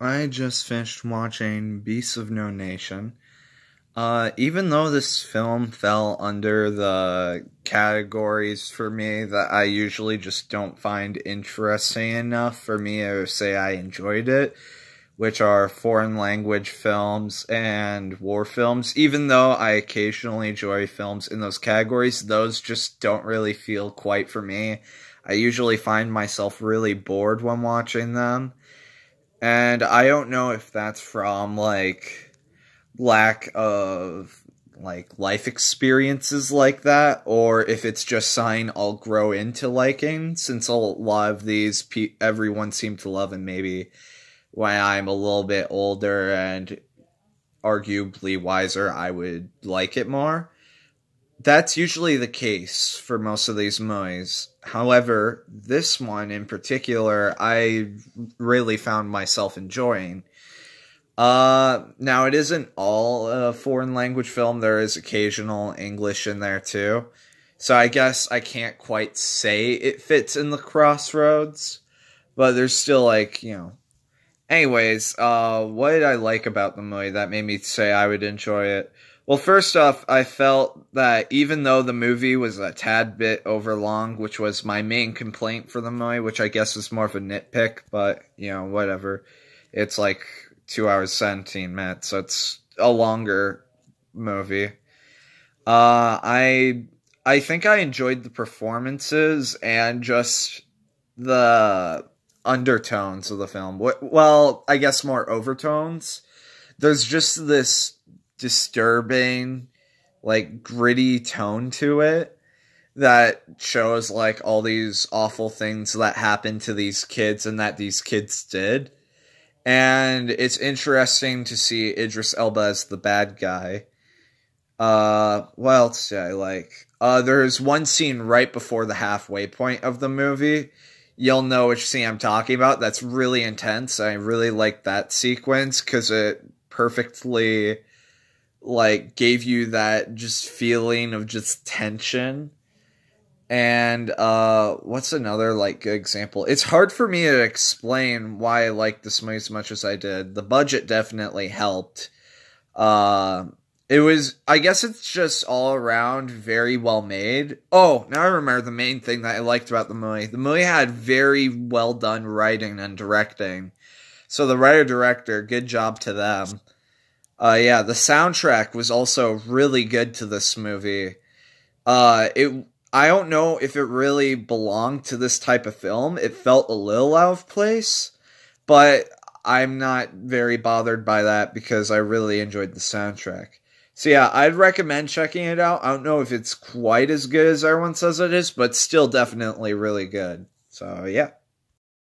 I just finished watching Beasts of No Nation. Even though this film fell under the categories for me that I usually just don't find interesting enough for me to say I enjoyed it, which are foreign language films and war films, even though I occasionally enjoy films in those categories, those just don't really feel quite for me. I usually find myself really bored when watching them. And I don't know if that's from, lack of, life experiences like that, or if it's just something I'll grow into liking, since a lot of these everyone seemed to love, and maybe when I'm a little bit older and arguably wiser, I would like it more. That's usually the case for most of these movies. However, this one in particular, I really found myself enjoying. Now it isn't all a foreign language film. There is occasional English in there too. So I guess I can't quite say it fits in the crossroads, but there's still Anyways, what did I like about the movie that made me say I would enjoy it? Well, first off, I felt that even though the movie was a tad bit overlong, which was my main complaint for the movie, which I guess is more of a nitpick, but, whatever. It's like 2 hours, 17 minutes, so it's a longer movie. I think I enjoyed the performances and just the undertones of the film. Well, I guess more overtones. There's just this disturbing, gritty tone to it that shows, all these awful things that happened to these kids and that these kids did. And it's interesting to see Idris Elba as the bad guy. What else did I like? There's one scene right before the halfway point of the movie. You'll know which scene I'm talking about. That's really intense. I really like that sequence because it perfectly, gave you that just feeling of just tension. And, what's another, good example? It's hard for me to explain why I like this movie as much as I did. The budget definitely helped. I guess it's just all around very well made. Oh, now I remember the main thing that I liked about the movie. The movie had very well done writing and directing. So the writer-director, good job to them. Yeah, the soundtrack was also really good to this movie. I don't know if it really belonged to this type of film. It felt a little out of place, but I'm not very bothered by that because I really enjoyed the soundtrack. So yeah, I'd recommend checking it out. I don't know if it's quite as good as everyone says it is, but still definitely really good. So yeah.